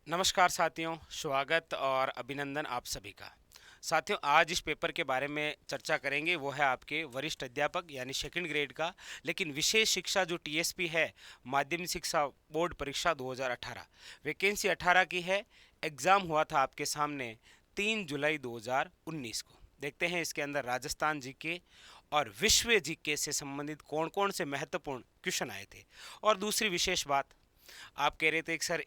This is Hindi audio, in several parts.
नमस्कार साथियों, स्वागत और अभिनंदन आप सभी का। साथियों, आज इस पेपर के बारे में चर्चा करेंगे, वो है आपके वरिष्ठ अध्यापक यानी सेकंड ग्रेड का, लेकिन विशेष शिक्षा जो टीएसपी है, माध्यमिक शिक्षा बोर्ड परीक्षा 2018। वैकेंसी 18 की है। एग्ज़ाम हुआ था आपके सामने 3 जुलाई 2019 को। देखते हैं इसके अंदर राजस्थान जीके और विश्व जीके से संबंधित कौन कौन से महत्वपूर्ण क्वेश्चन आए थे। और दूसरी विशेष बात, आप कह रहे थे कि सर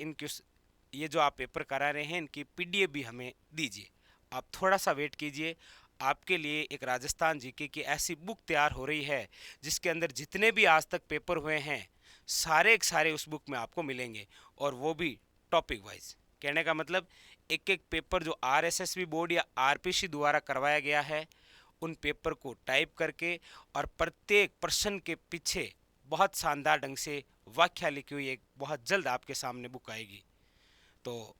ये जो आप पेपर करा रहे हैं इनकी पीडीएफ भी हमें दीजिए। आप थोड़ा सा वेट कीजिए, आपके लिए एक राजस्थान जीके की ऐसी बुक तैयार हो रही है जिसके अंदर जितने भी आज तक पेपर हुए हैं सारे के सारे उस बुक में आपको मिलेंगे, और वो भी टॉपिक वाइज। कहने का मतलब, एक एक पेपर जो आरएसएसबी बोर्ड या आरपीसी द्वारा करवाया गया है उन पेपर को टाइप करके और प्रत्येक प्रश्न के पीछे बहुत शानदार ढंग से व्याख्या लिखी हुई एक बहुत जल्द आपके सामने बुक आएगी। तो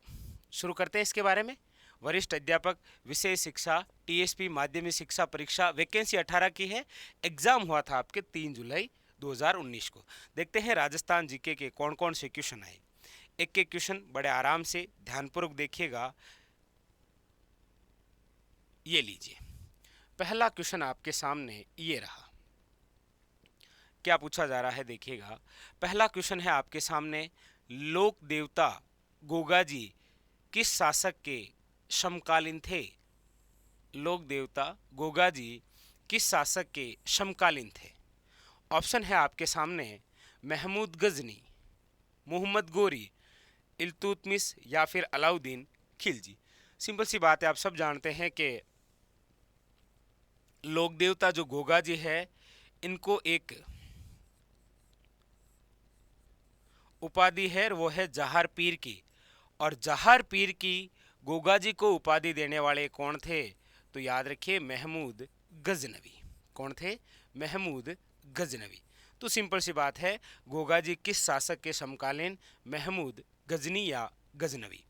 शुरू करते हैं इसके बारे में। वरिष्ठ अध्यापक विशेष शिक्षा टीएसपी माध्यमिक शिक्षा परीक्षा, वैकेंसी 18 की है। एग्जाम हुआ था आपके 3 जुलाई 2019 को। देखते हैं राजस्थान जीके के कौन कौन से क्वेश्चन आए। एक एक क्वेश्चन बड़े आराम से ध्यानपूर्वक देखिएगा। ये लीजिए, पहला क्वेश्चन आपके सामने ये रहा। क्या पूछा जा रहा है देखिएगा। पहला क्वेश्चन है आपके सामने, लोक देवता गोगा जी किस शासक के समकालीन थे? लोक देवता गोगा जी किस शासक के समकालीन थे? ऑप्शन है आपके सामने, महमूद गजनी, मोहम्मद गोरी, इल्तुतमिश या फिर अलाउद्दीन खिलजी। सिंपल सी बात है, आप सब जानते हैं कि लोक देवता जो गोगा जी है इनको एक उपाधि है, वो है जहार पीर की। और जहार पीर की गोगा जी को उपाधि देने वाले कौन थे? तो याद रखिए, महमूद गजनवी। कौन थे? महमूद गजनवी। तो सिंपल सी बात है, गोगा जी किस शासक के समकालीन? महमूद गजनी या गजनवी।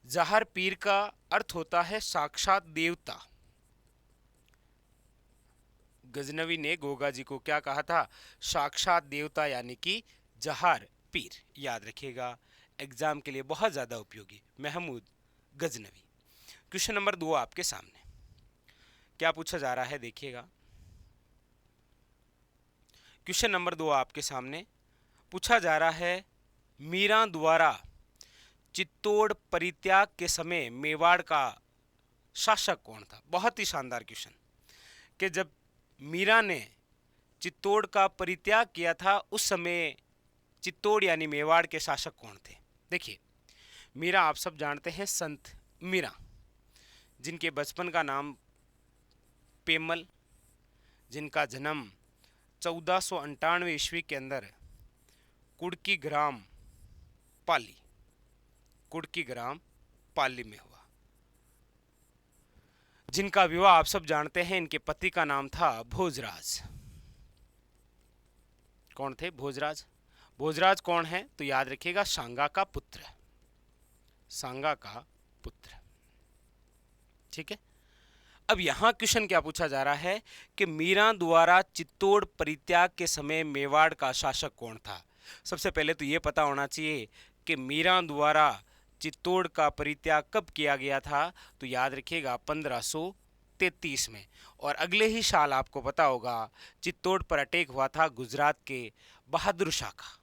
जहार पीर का अर्थ होता है साक्षात देवता। गजनवी ने गोगा जी को क्या कहा था? साक्षात देवता, यानी कि जहार पीर। याद रखिएगा, एग्जाम के लिए बहुत ज़्यादा उपयोगी, महमूद गजनवी। क्वेश्चन नंबर 2 आपके सामने क्या पूछा जा रहा है देखिएगा। क्वेश्चन नंबर 2 आपके सामने पूछा जा रहा है, मीरा द्वारा चित्तौड़ परित्याग के समय मेवाड़ का शासक कौन था? बहुत ही शानदार क्वेश्चन, कि जब मीरा ने चित्तौड़ का परित्याग किया था उस समय चित्तौड़ यानी मेवाड़ के शासक कौन थे? देखिए, मीरा आप सब जानते हैं, संत मीरा, जिनके बचपन का नाम पेमल, जिनका जन्म 1498 ईस्वी के अंदर कुड़की ग्राम पाली, कुड़की ग्राम पाली में हुआ, जिनका विवाह आप सब जानते हैं, इनके पति का नाम था भोजराज। कौन थे? भोजराज। भोजराज कौन है? तो याद रखिएगा, सांगा का पुत्र, सांगा का पुत्र। ठीक है। अब यहां क्वेश्चन क्या पूछा जा रहा है कि मीरा द्वारा चित्तौड़ परित्याग के समय मेवाड़ का शासक कौन था? सबसे पहले तो यह पता होना चाहिए कि मीरा द्वारा चित्तौड़ का परित्याग कब किया गया था। तो याद रखिएगा 1533 में। और अगले ही साल आपको पता होगा चित्तौड़ पर अटैक हुआ था गुजरात के बहादुर शाह का।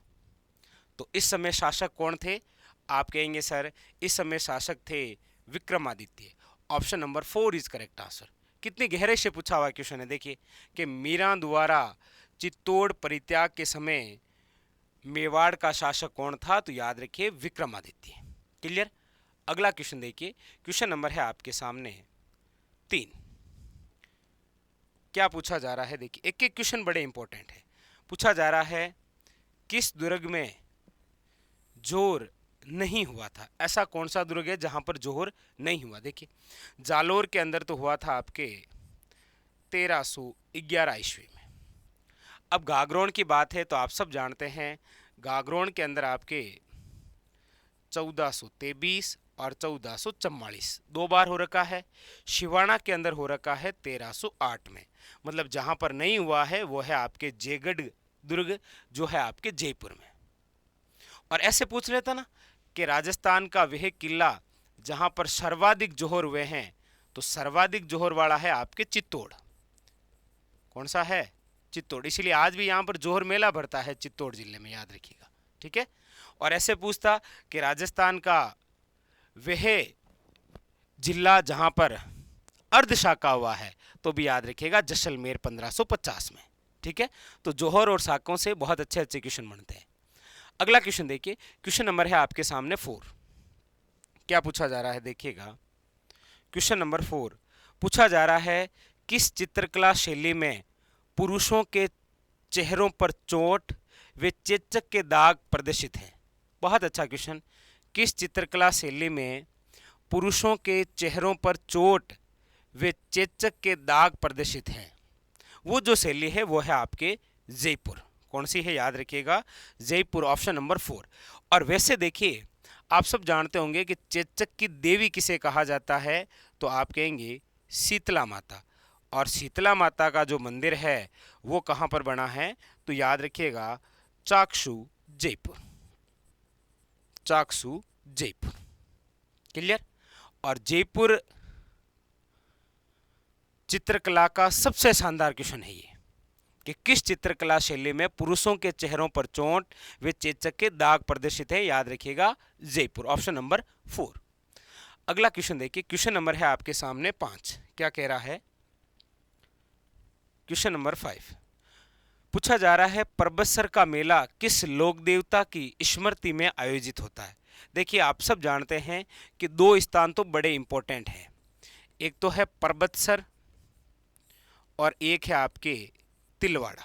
तो इस समय शासक कौन थे? आप कहेंगे सर इस समय शासक थे Vikramaditya. Option number 4 is correct answer. कितनी गहरे से पूछा हुआ क्वेश्चन है देखिए, कि मीरा द्वारा चित्तौड़ परित्याग के समय मेवाड़ का शासक कौन था? तो याद रखिए विक्रमादित्य। क्लियर। अगला क्वेश्चन देखिए, क्वेश्चन नंबर है आपके सामने 3। क्या पूछा जा रहा है देखिए, एक एक क्वेश्चन बड़े इंपॉर्टेंट है। पूछा जा रहा है, किस दुर्ग में जोर नहीं हुआ था? ऐसा कौन सा दुर्ग है जहां पर जोहर नहीं हुआ? देखिए, जालोर के अंदर तो हुआ था आपके 1311 ईस्वी में। अब गागरोन की बात है तो आप सब जानते हैं, गागरोन के अंदर आपके 1423 और 1444 दो बार हो रखा है। शिवाना के अंदर हो रखा है 1308 में। मतलब जहां पर नहीं हुआ है वो है आपके जयगढ़ दुर्ग, जो है आपके जयपुर में। और ऐसे पूछ लेता ना कि राजस्थान का वह किला जहां पर सर्वाधिक जोहर हुए हैं, तो सर्वाधिक जोहर वाला है आपके चित्तौड़। कौन सा है? चित्तौड़। इसलिए आज भी यहां पर जोहर मेला भरता है चित्तौड़ जिले में, याद रखिएगा। ठीक है। और ऐसे पूछता कि राजस्थान का वह जिला जहां पर अर्धशाका हुआ है, तो भी याद रखिएगा जैसलमेर 1550 में। ठीक है। तो जोहर और साकों से बहुत अच्छे अच्छे क्वेश्चन बनते हैं। अगला क्वेश्चन देखिए, क्वेश्चन नंबर है आपके सामने 4। क्या पूछा जा रहा है देखिएगा। क्वेश्चन नंबर 4 पूछा जा रहा है, किस चित्रकला शैली में पुरुषों के चेहरों पर चोट व चेचक के दाग प्रदर्शित हैं? बहुत अच्छा क्वेश्चन। किस चित्रकला शैली में पुरुषों के चेहरों पर चोट व चेचक के दाग प्रदर्शित हैं? वो जो शैली है वो है आपके जयपुर। कौन सी है? याद रखिएगा जयपुर, ऑप्शन नंबर 4। और वैसे देखिए, आप सब जानते होंगे कि चेचक की देवी किसे कहा जाता है, तो आप कहेंगे शीतला माता। और शीतला माता का जो मंदिर है वो कहाँ पर बना है, तो याद रखिएगा चाकसू जयपुर। चाकसू जयपुर। क्लियर। और जयपुर चित्रकला का सबसे शानदार क्वेश्चन है ये, कि किस चित्रकला शैली में पुरुषों के चेहरों पर चोट व चेचक के दाग प्रदर्शित है? याद रखिएगा जयपुर, ऑप्शन नंबर 4। अगला क्वेश्चन देखिए, क्वेश्चन नंबर है आपके सामने 5। क्या कह रहा है? क्वेश्चन नंबर 5 पूछा जा रहा है, परबतसर का मेला किस लोक देवता की स्मृति में आयोजित होता है? देखिए, आप सब जानते हैं कि 2 स्थान तो बड़े इंपॉर्टेंट हैं। एक तो है परबतसर और एक है आपके तिलवाड़ा।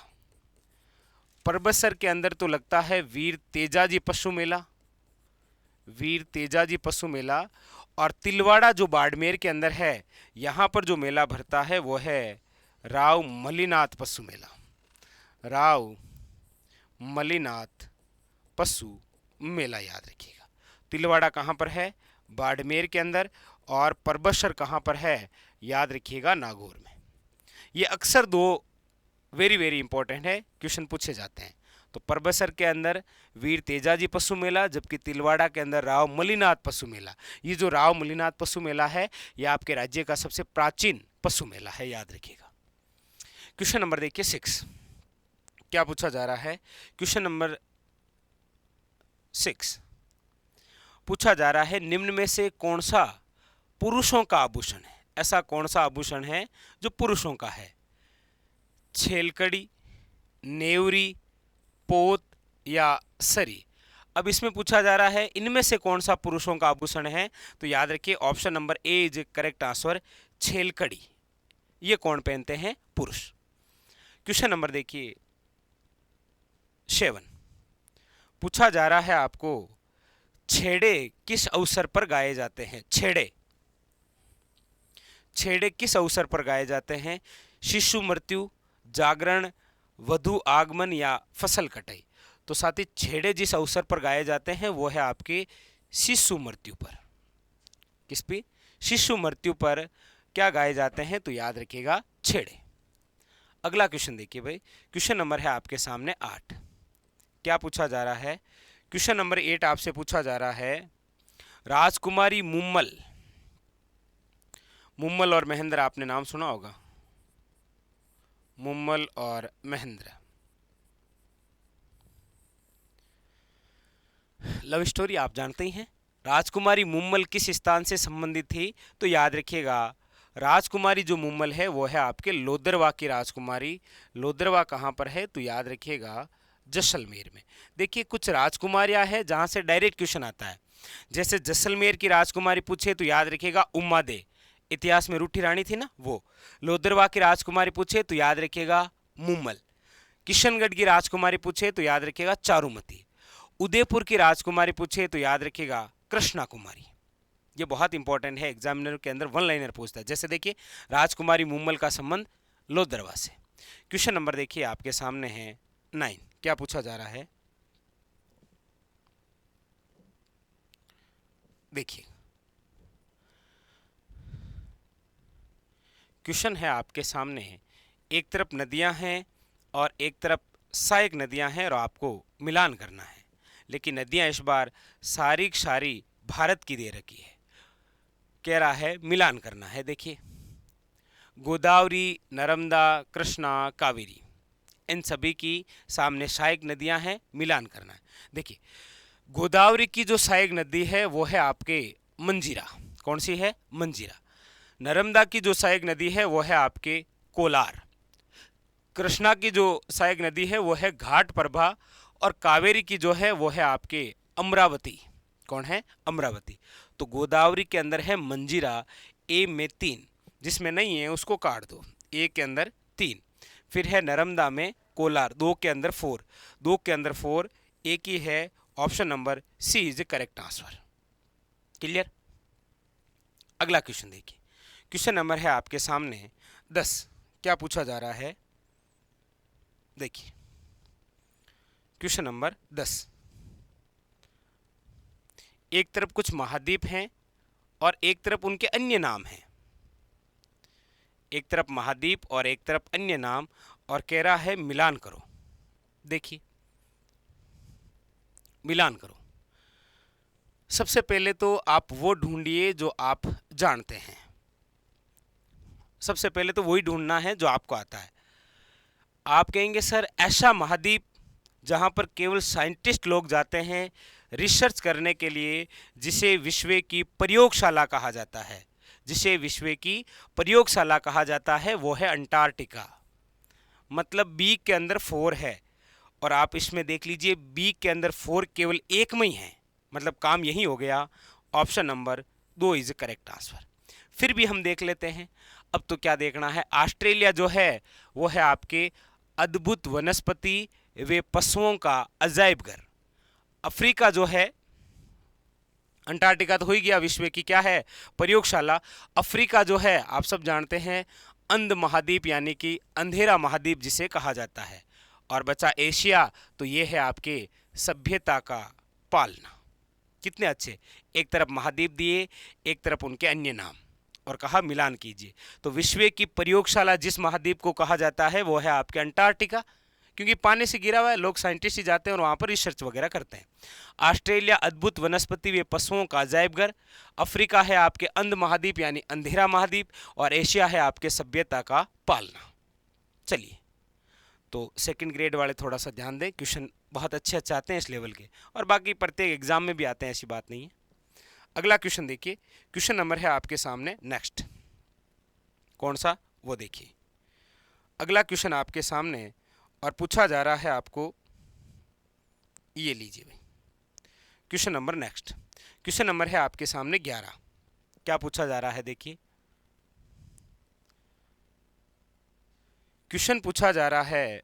परबतसर के अंदर तो लगता है वीर तेजाजी पशु मेला, वीर तेजाजी पशु मेला। और तिलवाड़ा जो बाड़मेर के अंदर है, यहाँ पर जो मेला भरता है वो है राव मलिनाथ पशु मेला। राव मलिनाथ पशु मेला, याद रखिएगा। तिलवाड़ा कहाँ पर है? बाड़मेर के अंदर। और परबतसर कहाँ पर है? याद रखिएगा नागौर में। ये अक्सर 2 वेरी वेरी इंपॉर्टेंट है, क्वेश्चन पूछे जाते हैं। तो परबतसर के अंदर वीर तेजाजी पशु मेला, जबकि तिलवाड़ा के अंदर राव मलिनाथ पशु मेला। ये जो राव मलिनाथ पशु मेला है, ये आपके राज्य का सबसे प्राचीन पशु मेला है, याद रखिएगा। क्वेश्चन नंबर देखिए 6। क्या पूछा जा रहा है? क्वेश्चन नंबर 6 पूछा जा रहा है, निम्न में से कौन सा पुरुषों का आभूषण है? ऐसा कौन सा आभूषण है जो पुरुषों का है? छेलकड़ी, नेवरी, पोत या सरी। अब इसमें पूछा जा रहा है इनमें से कौन सा पुरुषों का आभूषण है, तो याद रखिए option number A is correct answer, छेलकड़ी। ये कौन पहनते हैं? पुरुष। क्वेश्चन नंबर देखिए 7 पूछा जा रहा है आपको, छेड़े किस अवसर पर गाए जाते हैं? छेड़े, छेड़े किस अवसर पर गाए जाते हैं? शिशु मृत्यु, जागरण, वधु आगमन या फसल कटाई। तो साथी, छेड़े जिस अवसर पर गाए जाते हैं वो है आपके शिशु मृत्यु पर। किस पे? शिशु मृत्यु पर क्या गाए जाते हैं, तो याद रखिएगा छेड़े। अगला क्वेश्चन देखिए भाई, क्वेश्चन नंबर है आपके सामने 8। क्या पूछा जा रहा है? क्वेश्चन नंबर 8 आपसे पूछा जा रहा है, राजकुमारी मुम्मल, मुम्मल और महेंद्र आपने नाम सुना होगा, मुम्मल और महेंद्र। लव स्टोरी आप जानते ही हैं। राजकुमारी मुम्मल किस स्थान से संबंधित थी, तो याद रखिएगा राजकुमारी जो मुम्मल है वो है आपके लोदरवा की राजकुमारी। लोदरवा कहाँ पर है, तो याद रखिएगा जैसलमेर में। देखिए, कुछ राजकुमारियां हैं जहां से डायरेक्ट क्वेश्चन आता है। जैसे जैसलमेर की राजकुमारी पूछे तो याद रखिएगा उम्मा दे, इतिहास में रूठी रानी थी ना वो। लोदरवा की राजकुमारी पूछे तो याद रखिएगा मुम्मल। किशनगढ़ की राजकुमारी पूछे तो याद रखिएगा चारुमती। उदयपुर की राजकुमारी पूछे तो याद रखिएगा कृष्णा कुमारी। ये बहुत इंपॉर्टेंट है, एग्जामिनर के अंदर 1 लाइनर पूछता है। जैसे देखिए, राजकुमारी मुम्मल का संबंध लोदरवा से। क्वेश्चन नंबर देखिए आपके सामने है 9। क्या पूछा जा रहा है? देखिए, क्वेश्चन है आपके सामने है, एक तरफ नदियां हैं और एक तरफ सहायक नदियां हैं और आपको मिलान करना है। लेकिन नदियां इस बार सारी की सारी भारत की दे रखी है। कह रहा है मिलान करना है। देखिए, गोदावरी, नर्मदा, कृष्णा, कावेरी, इन सभी की सामने सहायक नदियां हैं, मिलान करना है। देखिए, गोदावरी की जो सहायक नदी है वो है आपके मंजीरा। कौन सी है? मंजीरा। नर्मदा की जो सहायक नदी है वो है आपके कोलार। कृष्णा की जो सहायक नदी है वो है घाट प्रभा। और कावेरी की जो है वो है आपके अमरावती। कौन है? अमरावती। तो गोदावरी के अंदर है मंजीरा, ए में 3, जिसमें नहीं है उसको काट दो, ए के अंदर 3। फिर है नर्मदा में कोलार, 2 के अंदर 4, 2 के अंदर 4, एक ही है। Option number C is the correct answer. Clear? अगला क्वेश्चन देखिए। क्वेश्चन नंबर है आपके सामने 10। क्या पूछा जा रहा है? देखिए, क्वेश्चन नंबर 10। एक तरफ कुछ महाद्वीप हैं और एक तरफ उनके अन्य नाम हैं। एक तरफ महाद्वीप और एक तरफ अन्य नाम, और कह रहा है मिलान करो। देखिए, मिलान करो। सबसे पहले तो आप वो ढूंढिए जो आप जानते हैं। सबसे पहले तो वही ढूंढना है जो आपको आता है। आप कहेंगे सर ऐसा महाद्वीप जहां पर केवल साइंटिस्ट लोग जाते हैं रिसर्च करने के लिए, जिसे विश्व की प्रयोगशाला कहा जाता है, जिसे विश्व की प्रयोगशाला कहा जाता है, वो है अंटार्कटिका। मतलब बी के अंदर 4 है, और आप इसमें देख लीजिए बी के अंदर 4 केवल एक में ही है, मतलब काम यही हो गया। Option number 2 is correct answer. फिर भी हम देख लेते हैं। अब तो क्या देखना है, ऑस्ट्रेलिया जो है वो है आपके अद्भुत वनस्पति वे पशुओं का अजायब घर। अफ्रीका जो है, अंटार्कटिका तो हो ही गया, विश्व की क्या है? प्रयोगशाला। अफ्रीका जो है आप सब जानते हैं अंध महाद्वीप, यानी कि अंधेरा महाद्वीप जिसे कहा जाता है। और बचा एशिया, तो ये है आपके सभ्यता का पालना। कितने अच्छे, एक तरफ महाद्वीप दिए, एक तरफ उनके अन्य नाम, और कहा मिलान कीजिए। तो विश्व की प्रयोगशाला जिस महाद्वीप को कहा जाता है वो है आपके अंटार्कटिका, क्योंकि पानी से घिरा हुआ है, लोग साइंटिस्ट ही जाते हैं और वहाँ पर रिसर्च वगैरह करते हैं। ऑस्ट्रेलिया अद्भुत वनस्पति व पशुओं का अजायब घर। अफ्रीका है आपके अंध महाद्वीप यानी अंधेरा महाद्वीप। और एशिया है आपके सभ्यता का पालना। चलिए, तो सेकंड ग्रेड वाले थोड़ा सा ध्यान दें, क्वेश्चन बहुत अच्छे अच्छे आते हैं इस लेवल के, और बाकी प्रत्येक एग्जाम में भी आते हैं, ऐसी बात नहीं है। अगला क्वेश्चन देखिए। क्वेश्चन नंबर है आपके सामने नेक्स्ट। कौन सा? वो देखिए। अगला क्वेश्चन आपके सामने और पूछा जा रहा है आपको, ये लीजिए भाई question number next. Question number है आपके सामने 11। क्या पूछा जा रहा है? देखिए, क्वेश्चन पूछा जा रहा है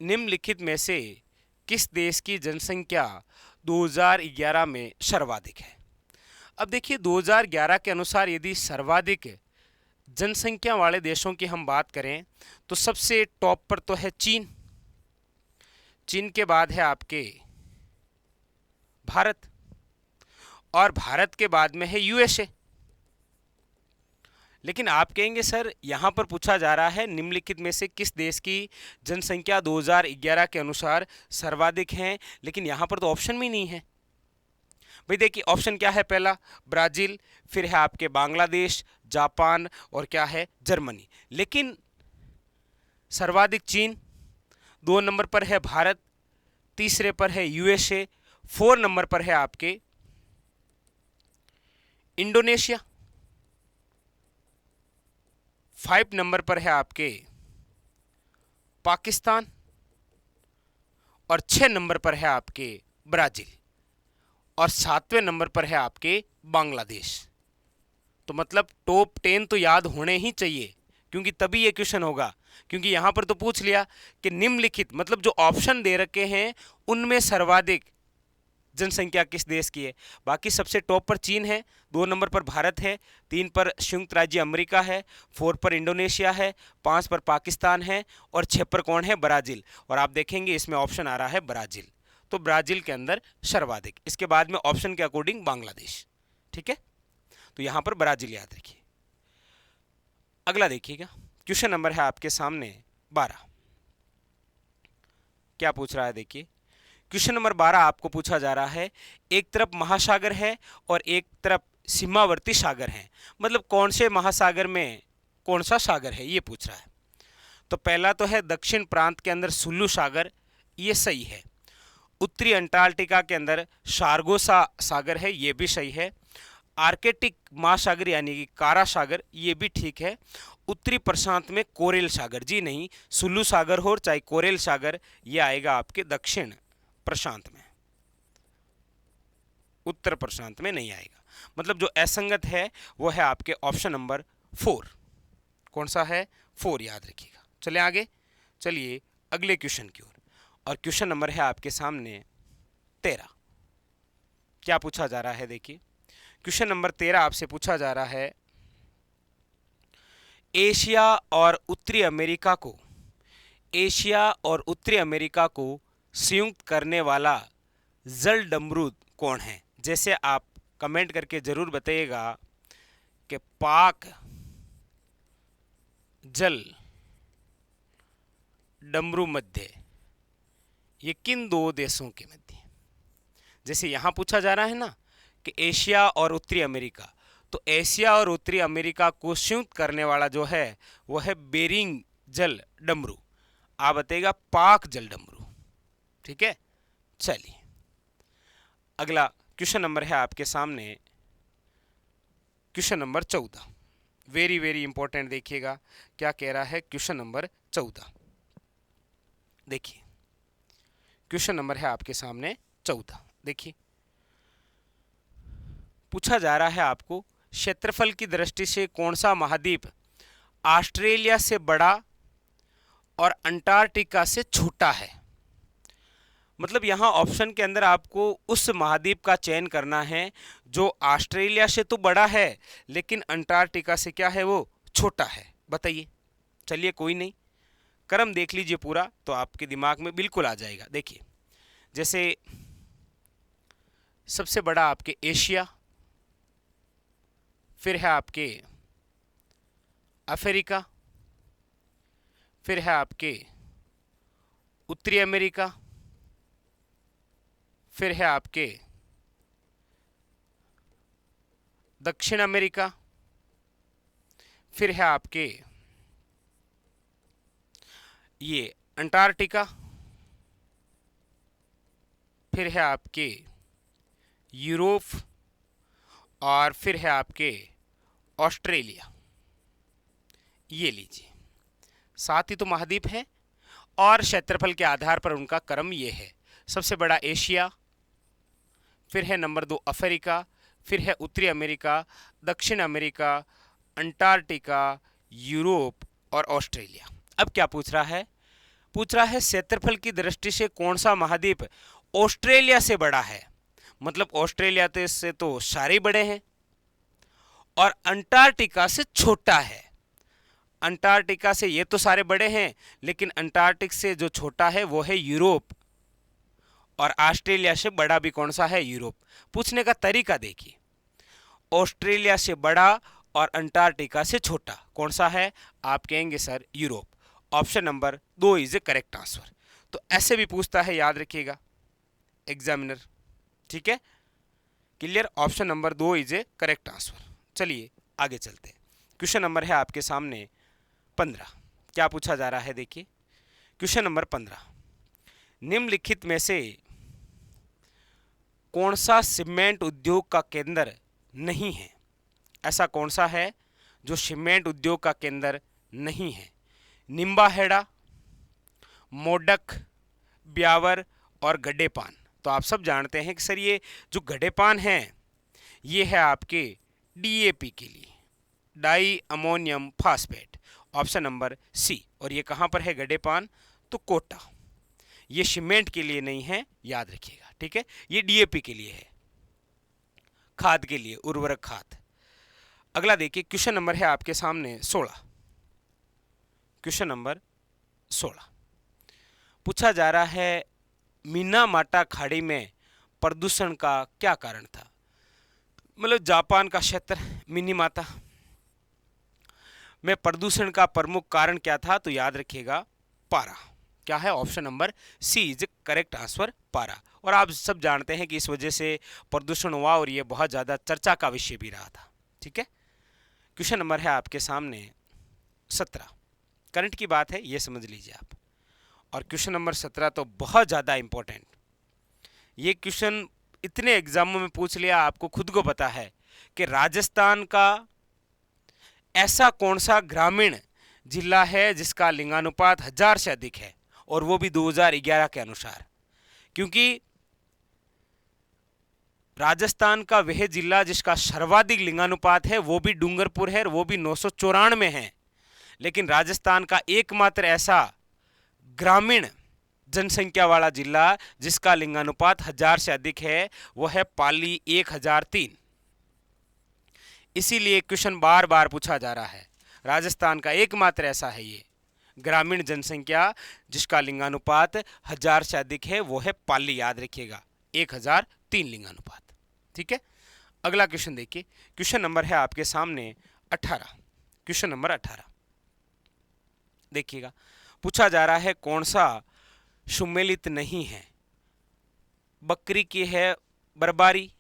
निम्नलिखित में से किस देश की जनसंख्या 2011 में सर्वाधिक है? अब देखिए, 2011 के अनुसार यदि सर्वाधिक जनसंख्या वाले देशों की हम बात करें तो सबसे टॉप पर तो है चीन। चीन के बाद है आपके भारत, और भारत के बाद में है यूएसए। लेकिन आप कहेंगे सर यहाँ पर पूछा जा रहा है निम्नलिखित में से किस देश की जनसंख्या 2011 के अनुसार सर्वाधिक है, लेकिन यहाँ पर तो ऑप्शन में नहीं है। भाई देखिए, ऑप्शन क्या है? पहला ब्राजील, फिर है आपके बांग्लादेश, जापान, और क्या है? जर्मनी। लेकिन सर्वाधिक चीन, 2 नंबर पर है भारत, तीसरे पर है यूएसए, 4 नंबर पर है आपके इंडोनेशिया, 5 नंबर पर है आपके पाकिस्तान, और 6 नंबर पर है आपके ब्राजील, और 7वें नंबर पर है आपके बांग्लादेश। तो मतलब टॉप 10 तो याद होने ही चाहिए, क्योंकि तभी ये क्वेश्चन होगा। क्योंकि यहां पर तो पूछ लिया कि निम्नलिखित, मतलब जो ऑप्शन दे रखे हैं उनमें सर्वाधिक जनसंख्या किस देश की है। बाकी सबसे टॉप पर चीन है, 2 नंबर पर भारत है, 3 पर संयुक्त राज्य अमेरिका है, 4 पर इंडोनेशिया है, 5 पर पाकिस्तान है, और 6 पर कौन है? ब्राजील। और आप देखेंगे इसमें ऑप्शन आ रहा है ब्राजील, तो ब्राजील के अंदर सर्वाधिक। इसके बाद में ऑप्शन के अकॉर्डिंग बांग्लादेश। ठीक है, तो यहां पर ब्राजील याद रखिए। अगला देखिएगा, क्वेश्चन नंबर है आपके सामने 12। क्या पूछ रहा है देखिए। क्वेश्चन नंबर 12 आपको पूछा जा रहा है, एक तरफ महासागर है और एक तरफ सीमावर्ती सागर है, मतलब कौन से महासागर में कौन सा सागर है ये पूछ रहा है। तो पहला तो है दक्षिण प्रांत के अंदर सुल्लू सागर, ये सही है। उत्तरी अंटार्कटिका के अंदर सार्गोसा सागर है, ये भी सही है। आर्कटिक महासागर यानी कि कारा सागर, ये भी ठीक है। उत्तरी प्रशांत में कोरेल सागर, जी नहीं, सुल्लू सागर हो चाहे कोरेल सागर, ये आएगा आपके दक्षिण प्रशांत में, उत्तर प्रशांत में नहीं आएगा। मतलब जो असंगत है वो है आपके ऑप्शन नंबर 4। कौन सा है? 4, याद रखिएगा। चलिए आगे, चलिए अगले क्वेश्चन की ओर। और क्वेश्चन नंबर है आपके सामने 13। क्या पूछा जा रहा है देखिए। क्वेश्चन नंबर 13 आपसे पूछा जा रहा है, एशिया और उत्तरी अमेरिका को, एशिया और उत्तरी अमेरिका को संयुक्त करने वाला जल डमरू कौन है? जैसे आप कमेंट करके जरूर बताइएगा कि पाक जल डमरू मध्य ये किन दो देशों के मध्य? जैसे यहां पूछा जा रहा है ना कि एशिया और उत्तरी अमेरिका, तो एशिया और उत्तरी अमेरिका को संयुक्त करने वाला जो है वो है बेरिंग जल डमरू। आप बताइएगा पाक जल डमरू। ठीक है, चलिए अगला क्वेश्चन नंबर है आपके सामने, question number 14। Very very important, देखिएगा क्या कह रहा है क्वेश्चन नंबर 14। देखिए क्वेश्चन नंबर है आपके सामने 14। देखिए पूछा जा रहा है आपको, क्षेत्रफल की दृष्टि से कौन सा महाद्वीप ऑस्ट्रेलिया से बड़ा और अंटार्कटिका से छोटा है? मतलब यहाँ ऑप्शन के अंदर आपको उस महाद्वीप का चयन करना है जो ऑस्ट्रेलिया से तो बड़ा है लेकिन अंटार्कटिका से क्या है, वो छोटा है। बताइए। चलिए कोई नहीं, क्रम देख लीजिए पूरा तो आपके दिमाग में बिल्कुल आ जाएगा। देखिए जैसे सबसे बड़ा आपके एशिया, फिर है आपके अफ्रीका, फिर है आपके उत्तरी अमेरिका, फिर है आपके दक्षिण अमेरिका, फिर है आपके ये अंटार्कटिका, फिर है आपके यूरोप और फिर है आपके ऑस्ट्रेलिया। ये लीजिए, 7 ही तो महाद्वीप है और क्षेत्रफल के आधार पर उनका क्रम ये है। सबसे बड़ा एशिया, फिर है नंबर 2 अफ्रीका, फिर है उत्तरी अमेरिका, दक्षिण अमेरिका, अंटार्कटिका, यूरोप और ऑस्ट्रेलिया। अब क्या पूछ रहा है? पूछ रहा है क्षेत्रफल की दृष्टि से कौन सा महाद्वीप ऑस्ट्रेलिया से बड़ा है? मतलब ऑस्ट्रेलिया से तो सारे बड़े हैं और अंटार्कटिका से छोटा है। अंटार्कटिका से ये तो सारे बड़े हैं लेकिन अंटार्कटिक से जो छोटा है वो है यूरोप, और ऑस्ट्रेलिया से बड़ा भी कौन सा है? यूरोप। पूछने का तरीका देखिए, ऑस्ट्रेलिया से बड़ा और अंटार्कटिका से छोटा कौन सा है? आप कहेंगे sir Europe. Option number 2 is A correct answer. तो ऐसे भी पूछता है, याद रखिएगा एग्जामिनर। ठीक है, clear. Option number 2 is A correct answer. चलिए आगे चलते हैं। क्वेश्चन नंबर है आपके सामने 15। क्या पूछा जा रहा है देखिए। क्वेश्चन नंबर 15, निम्नलिखित में से कौन सा सीमेंट उद्योग का केंद्र नहीं है? ऐसा कौन सा है जो सीमेंट उद्योग का केंद्र नहीं है? निम्बाहेड़ा, मोडक, ब्यावर और गड्ढेपान। तो आप सब जानते हैं कि सर ये जो गड्ढेपान है ये है आपके डीएपी के लिए, di ammonium phosphate, option number C. और ये कहाँ पर है गड्ढेपान? तो कोटा। ये सीमेंट के लिए नहीं है, याद रखिएगा। ठीक है, ये डीएपी के लिए है, खाद के लिए, उर्वरक खाद। अगला देखिए, क्वेश्चन नंबर है आपके सामने 16। क्वेश्चन नंबर 16 पूछा जा रहा है, मिनामाटा खाड़ी में प्रदूषण का क्या कारण था? मतलब जापान का क्षेत्र मिनीमाता में प्रदूषण का प्रमुख कारण क्या था? तो याद रखिएगा पारा। क्या है? Option number C is correct answer, पारा। और आप सब जानते हैं कि इस वजह से प्रदूषण हुआ और ये बहुत ज़्यादा चर्चा का विषय भी रहा था। ठीक है, क्वेश्चन नंबर है आपके सामने 17। करंट की बात है, ये समझ लीजिए आप। और क्वेश्चन नंबर 17 तो बहुत ज़्यादा इंपॉर्टेंट। ये क्वेश्चन इतने एग्जामों में पूछ लिया, आपको खुद को पता है कि राजस्थान का ऐसा कौन सा ग्रामीण जिला है जिसका लिंगानुपात 1000 से अधिक है, और वो भी 2011 के अनुसार। क्योंकि राजस्थान का वह जिला जिसका सर्वाधिक लिंगानुपात है वो भी डूंगरपुर है, और वो भी 994 है। लेकिन राजस्थान का एकमात्र ऐसा ग्रामीण जनसंख्या वाला जिला जिसका लिंगानुपात 1000 से अधिक है वो है पाली 1003। इसीलिए क्वेश्चन बार बार पूछा जा रहा है। राजस्थान का एकमात्र ऐसा है ये ग्रामीण जनसंख्या जिसका लिंगानुपात 1000 से अधिक है, वो है पाली, याद रखिएगा, 1003 लिंगानुपात। ठीक है, अगला क्वेश्चन देखिए। क्वेश्चन नंबर है आपके सामने 18। क्वेश्चन नंबर 18 देखिएगा, पूछा जा रहा है कौन सा सुमेलित नहीं है? बकरी की है बरबारी,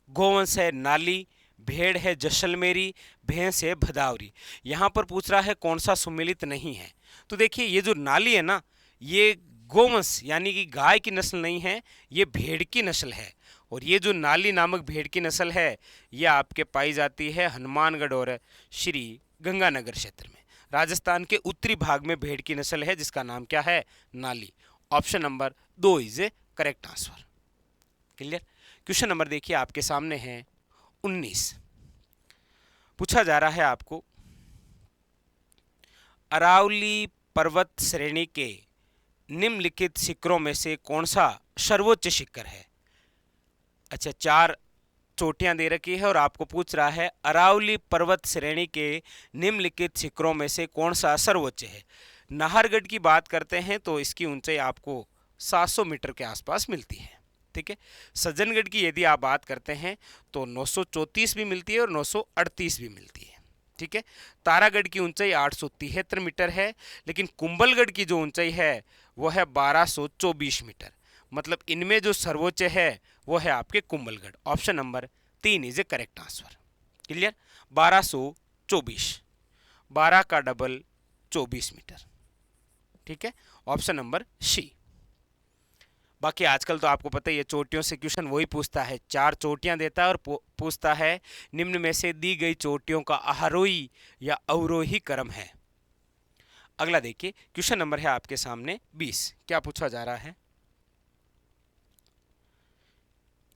गोवंश है नाली, भेड़ है जैसलमेरी, भैंस है भदावरी। यहाँ पर पूछ रहा है कौन सा सुमेलित नहीं है। तो देखिए, ये जो नाली है ना, ये गोवंश यानी कि गाय की नस्ल नहीं है, ये भेड़ की नस्ल है। और ये जो नाली नामक भेड़ की नस्ल है ये आपके पाई जाती है हनुमानगढ़ और श्री गंगानगर क्षेत्र में। राजस्थान के उत्तरी भाग में भेड़ की नस्ल है जिसका नाम क्या है? नाली। Option number 2 is A correct answer. Clear? Question number देखिए आपके सामने है 19। पूछा जा रहा है आपको अरावली पर्वत श्रेणी के निम्नलिखित शिखरों में से कौन सा सर्वोच्च शिखर है? अच्छा, 4 चोटियां दे रखी है और आपको पूछ रहा है अरावली पर्वत श्रेणी के निम्नलिखित शिखरों में से कौन सा सर्वोच्च है। नाहरगढ़ की बात करते हैं तो इसकी ऊंचाई आपको 700 मीटर के आसपास मिलती है। ठीक है, सज्जनगढ़ की यदि आप बात करते हैं तो 934 भी मिलती है और 938 भी मिलती है। ठीक है, तारागढ़ की ऊंचाई 873 मीटर है, लेकिन कुंभलगढ़ की जो ऊंचाई है वो है 1224 मीटर। मतलब इनमें जो सर्वोच्च है वो है आपके Kumbhalgarh. Option number 3 is A correct answer. Clear? 1224, 12 का डबल 24 मीटर। ठीक है, ऑप्शन नंबर सी। बाकी आजकल तो आपको पता ही है चोटियों से क्वेश्चन वही पूछता है, 4 चोटियां देता है और पूछता है निम्न में से दी गई चोटियों का आरोही या अवरोही क्रम है। अगला देखिए, क्वेश्चन नंबर है आपके सामने 20। क्या पूछा जा रहा है?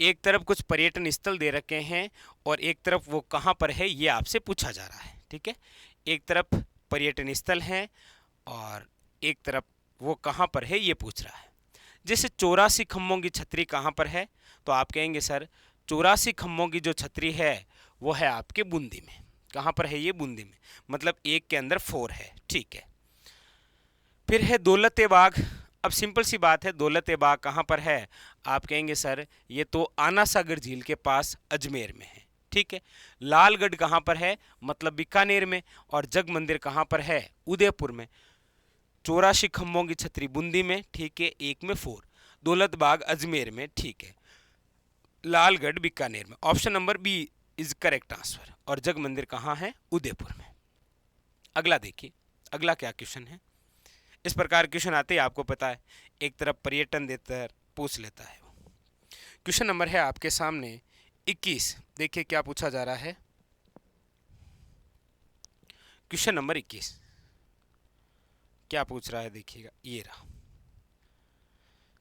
एक तरफ कुछ पर्यटन स्थल दे रखे हैं और एक तरफ वो कहाँ पर है ये आपसे पूछा जा रहा है। ठीक है, एक तरफ पर्यटन स्थल है और एक तरफ वो कहाँ पर है ये पूछ रहा है। जैसे 84 खम्भों की छतरी कहाँ पर है, तो आप कहेंगे सर 84 खम्भों की जो छतरी है वो है आपके बूंदी में। कहाँ पर है ये? बूंदी में। मतलब एक के अंदर 4 है। ठीक है, फिर है दौलत बाग। अब सिंपल सी बात है, दौलत बाग कहाँ पर है? आप कहेंगे सर ये तो आना सागर झील के पास अजमेर में है। ठीक है, लालगढ़ कहाँ पर है? मतलब बीकानेर में। और जग मंदिर कहाँ पर है? उदयपुर में। 84 खम्भों की छतरी बूंदी में, ठीक है, एक में 4। दौलत बाग अजमेर में, ठीक है, लालगढ़ बीकानेर में। Option number B is correct answer. और जग मंदिर कहाँ है? उदयपुर में। अगला देखिए, अगला क्या क्वेश्चन है? इस प्रकार क्वेश्चन आते ही आपको पता है एक तरफ पर्यटन देता है, पूछ लेता है। क्वेश्चन नंबर है आपके सामने 21। देखिए क्या पूछा जा रहा है। क्वेश्चन नंबर 21 क्या पूछ रहा है? देखिएगा, ये रहा।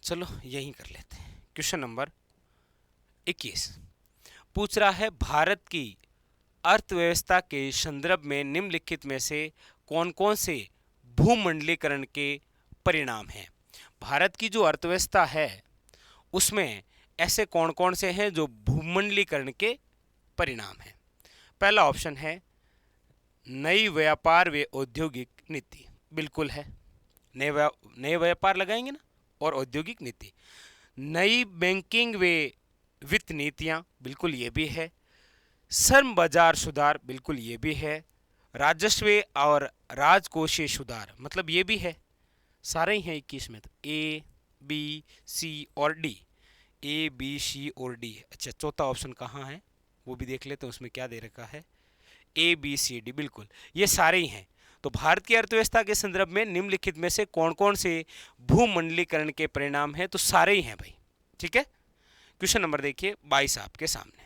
चलो यही कर लेते हैं। क्वेश्चन नंबर 21 पूछ रहा है भारत की अर्थव्यवस्था के संदर्भ में निम्नलिखित में से कौन कौन से भूमंडलीकरण के परिणाम हैं। भारत की जो अर्थव्यवस्था है उसमें ऐसे कौन कौन से हैं जो भूमंडलीकरण के परिणाम हैं। पहला ऑप्शन है नई व्यापार व औद्योगिक नीति। बिल्कुल है, नए व्यापार लगाएंगे ना, और औद्योगिक नीति। नई बैंकिंग व वित्त नीतियां, बिल्कुल ये भी है। श्रम बाजार सुधार, बिल्कुल ये भी है। राजस्व और राजकोषीय सुधार, मतलब ये भी है। सारे ही हैं 21 में, तो ए बी सी और डी, ए बी सी और डी। अच्छा, चौथा ऑप्शन कहाँ है वो भी देख लेते हैं, उसमें क्या दे रखा है, ए बी सी डी, बिल्कुल ये सारे ही हैं। तो भारत की अर्थव्यवस्था के संदर्भ में निम्नलिखित में से कौन कौन से भूमंडलीकरण के परिणाम हैं, तो सारे ही हैं भाई, ठीक है। क्वेश्चन नंबर देखिए 22 आपके सामने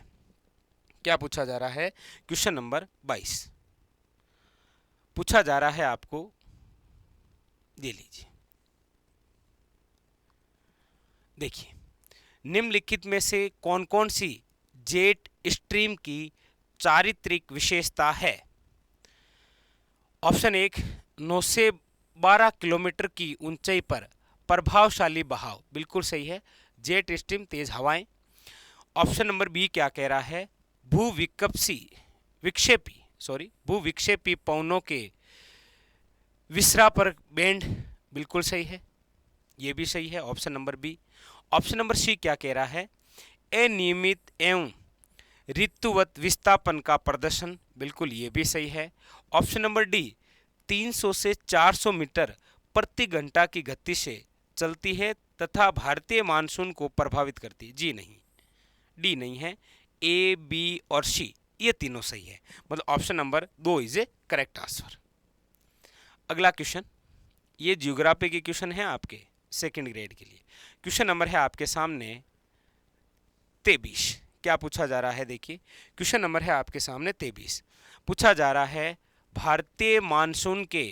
क्या पूछा जा रहा है। क्वेश्चन नंबर 22 पूछा जा रहा है आपको, दे लीजिए, देखिए निम्नलिखित में से कौन कौन सी जेट स्ट्रीम की चारित्रिक विशेषता है। ऑप्शन 1, 9 से 12 किलोमीटर की ऊंचाई पर प्रभावशाली बहाव, बिल्कुल सही है, जेट स्ट्रीम तेज हवाएं। ऑप्शन नंबर बी क्या कह रहा है, भूविक्षेपी पवनों के विसरा पर बैंड, बिल्कुल सही है, ये भी सही है, option number B. Option number C क्या कह रहा है, अनियमित एवं ऋतुवत विस्थापन का प्रदर्शन, बिल्कुल ये भी सही है। ऑप्शन नंबर डी, 300 से 400 मीटर प्रति घंटा की गति से चलती है तथा भारतीय मानसून को प्रभावित करती है, जी नहीं, डी नहीं है, ए बी और सी ये तीनों सही है, मतलब option number 2 is A correct answer. अगला क्वेश्चन, ये ज्योग्राफी के क्वेश्चन है आपके सेकंड ग्रेड के लिए। क्वेश्चन नंबर है आपके सामने 23, क्या पूछा जा रहा है, देखिए क्वेश्चन नंबर है आपके सामने 23, पूछा जा रहा है भारतीय मानसून के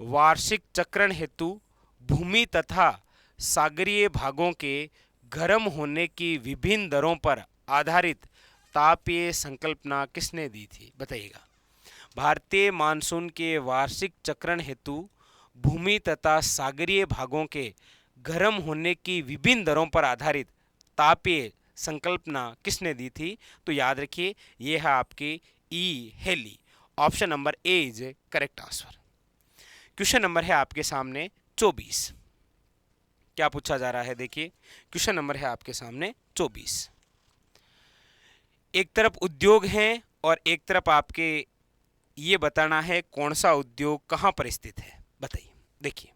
वार्षिक चक्रण हेतु भूमि तथा सागरीय भागों के गर्म होने की विभिन्न दरों पर आधारित तापीय संकल्पना किसने दी थी, बताइएगा। भारतीय मानसून के वार्षिक चक्रण हेतु भूमि तथा सागरीय भागों के गर्म होने की विभिन्न दरों पर आधारित तापीय संकल्पना किसने दी थी, तो याद रखिए ये है आपके ई हेली, option number A is correct answer. Question number है आपके सामने 24, क्या पूछा जा रहा है, देखिए क्वेश्चन नंबर है आपके सामने 24। एक तरफ उद्योग हैं और एक तरफ आपके ये बताना है कौन सा उद्योग कहाँ पर स्थित है, बताइए। देखिए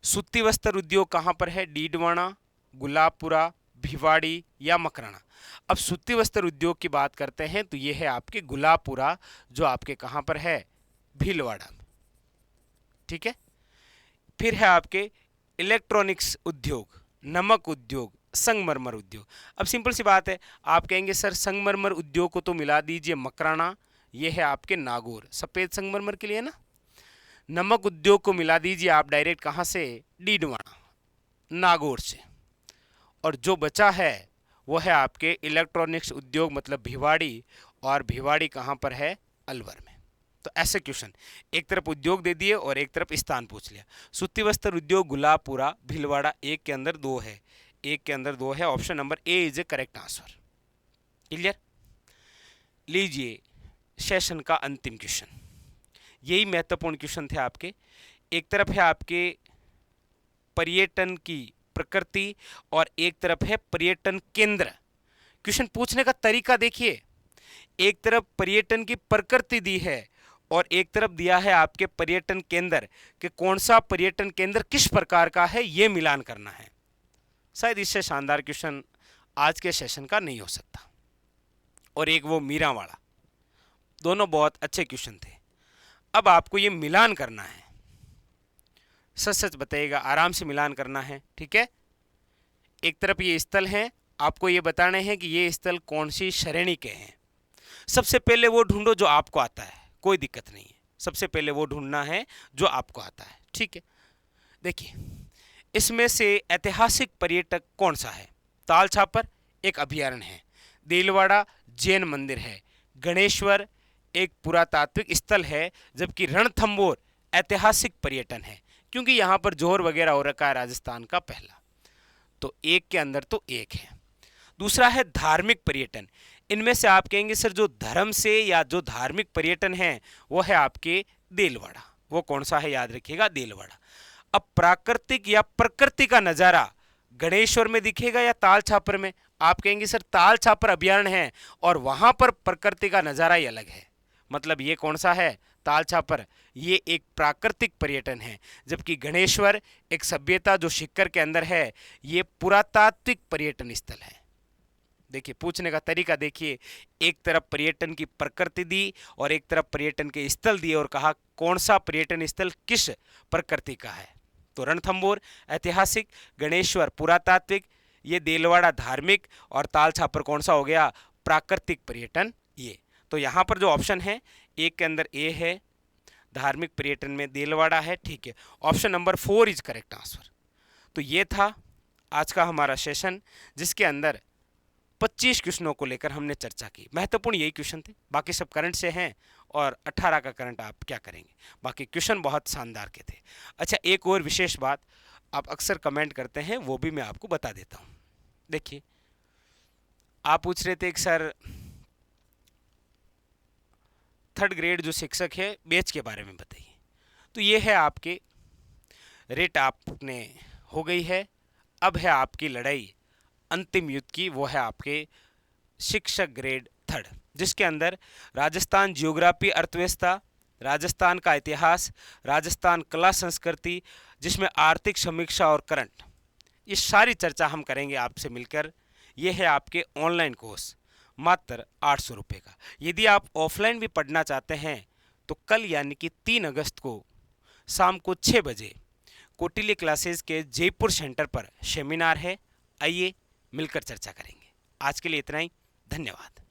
सूती वस्त्र उद्योग कहाँ पर है, डीडवाना, गुलाबपुरा, भिवाड़ी या मकराना। अब सूती वस्त्र उद्योग की बात करते हैं तो ये है आपके गुलाबपुरा, जो आपके कहाँ पर है, भीलवाड़ा में, ठीक है। फिर है आपके इलेक्ट्रॉनिक्स उद्योग, नमक उद्योग, संगमरमर उद्योग। अब सिंपल सी बात है, आप कहेंगे सर संगमरमर उद्योग को तो मिला दीजिए मकराना, ये है आपके नागौर, सफ़ेद संगमरमर के लिए ना। नमक उद्योग को मिला दीजिए आप डायरेक्ट कहाँ से, डीडवाना, नागौर से। और जो बचा है वो है आपके इलेक्ट्रॉनिक्स उद्योग मतलब भिवाड़ी, और भिवाड़ी कहाँ पर है, अलवर में। तो ऐसे क्वेश्चन, एक तरफ उद्योग दे दिए और एक तरफ स्थान पूछ लिया। सूती वस्त्र उद्योग गुलाबपुरा, भिलवाड़ा, एक के अंदर दो है, एक के अंदर दो है, option number A is A correct answer. Clear. लीजिए सेशन का अंतिम क्वेश्चन, यही महत्वपूर्ण क्वेश्चन थे आपके। एक तरफ है आपके पर्यटन की प्रकृति और एक तरफ है पर्यटन केंद्र। क्वेश्चन पूछने का तरीका देखिए, एक तरफ पर्यटन की प्रकृति दी है और एक तरफ दिया है आपके पर्यटन केंद्र कि कौन सा पर्यटन केंद्र किस प्रकार का है, ये मिलान करना है। शायद इससे शानदार क्वेश्चन आज के सेशन का नहीं हो सकता। और एक वो मीरा वाला, दोनों बहुत अच्छे क्वेश्चन थे। अब आपको ये मिलान करना है, सच सच बताइएगा, आराम से मिलान करना है, ठीक है। एक तरफ ये स्थल हैं, आपको ये बताने हैं कि ये स्थल कौन सी श्रेणी के हैं। सबसे पहले वो ढूंढो जो आपको आता है, कोई दिक्कत नहीं है, सबसे पहले वो ढूंढना है जो आपको आता है, ठीक है। देखिए इसमें से ऐतिहासिक पर्यटक कौन सा है, ताल छापर एक अभयारण्य है, देलवाड़ा जैन मंदिर है, गणेश्वर एक पुरातात्विक स्थल है, जबकि रणथंबोर ऐतिहासिक पर्यटन है, क्योंकि यहाँ पर जोहर वगैरह हो रखा है राजस्थान का पहला। तो एक के अंदर तो एक है। दूसरा है धार्मिक पर्यटन, इनमें से आप कहेंगे सर जो धर्म से या जो धार्मिक पर्यटन है वो है आपके देलवाड़ा, वो कौन सा है याद रखिएगा, देलवाड़ा। अब प्राकृतिक या प्रकृति का नज़ारा गणेश्वर में दिखेगा या ताल छापर में, आप कहेंगे सर ताल छापर अभयारण्य है और वहां पर प्रकृति का नज़ारा ही अलग है, मतलब ये कौन सा है, तालछापर ये एक प्राकृतिक पर्यटन है, जबकि गणेश्वर एक सभ्यता जो सीकर के अंदर है, ये पुरातात्विक पर्यटन स्थल है। देखिए पूछने का तरीका देखिए, एक तरफ पर्यटन की प्रकृति दी और एक तरफ पर्यटन के स्थल दिए और कहा कौन सा पर्यटन स्थल किस प्रकृति का है। तो रणथंभौर ऐतिहासिक, गणेश्वर पुरातात्विक, ये देलवाड़ा धार्मिक और तालछापर कौन सा हो गया, प्राकृतिक पर्यटन। ये तो यहाँ पर जो ऑप्शन है एक के अंदर ए है, धार्मिक पर्यटन में देलवाड़ा है, ठीक है। Option number 4 is correct answer. तो ये था आज का हमारा सेशन, जिसके अंदर 25 क्वेश्चनों को लेकर हमने चर्चा की। महत्वपूर्ण यही क्वेश्चन थे, बाकी सब करंट से हैं और 18 का करंट आप क्या करेंगे, बाकी क्वेश्चन बहुत शानदार के थे। अच्छा, एक और विशेष बात आप अक्सर कमेंट करते हैं, वो भी मैं आपको बता देता हूँ। देखिए आप पूछ रहे थे कि सर 3rd ग्रेड जो शिक्षक है बैच के बारे में बताइए। तो ये है आपके रेट आपने हो गई है, अब है आपकी लड़ाई अंतिम युद्ध की, वो है आपके शिक्षक ग्रेड 3rd, जिसके अंदर राजस्थान ज्योग्राफी अर्थव्यवस्था, राजस्थान का इतिहास, राजस्थान कला संस्कृति, जिसमें आर्थिक समीक्षा और करंट, ये सारी चर्चा हम करेंगे आपसे मिलकर। ये है आपके ऑनलाइन कोर्स मात्र 800 रुपये का। यदि आप ऑफलाइन भी पढ़ना चाहते हैं तो कल यानी कि 3 अगस्त को शाम को 6 बजे कोटिल्य क्लासेस के जयपुर सेंटर पर सेमिनार है, आइए मिलकर चर्चा करेंगे। आज के लिए इतना ही, धन्यवाद।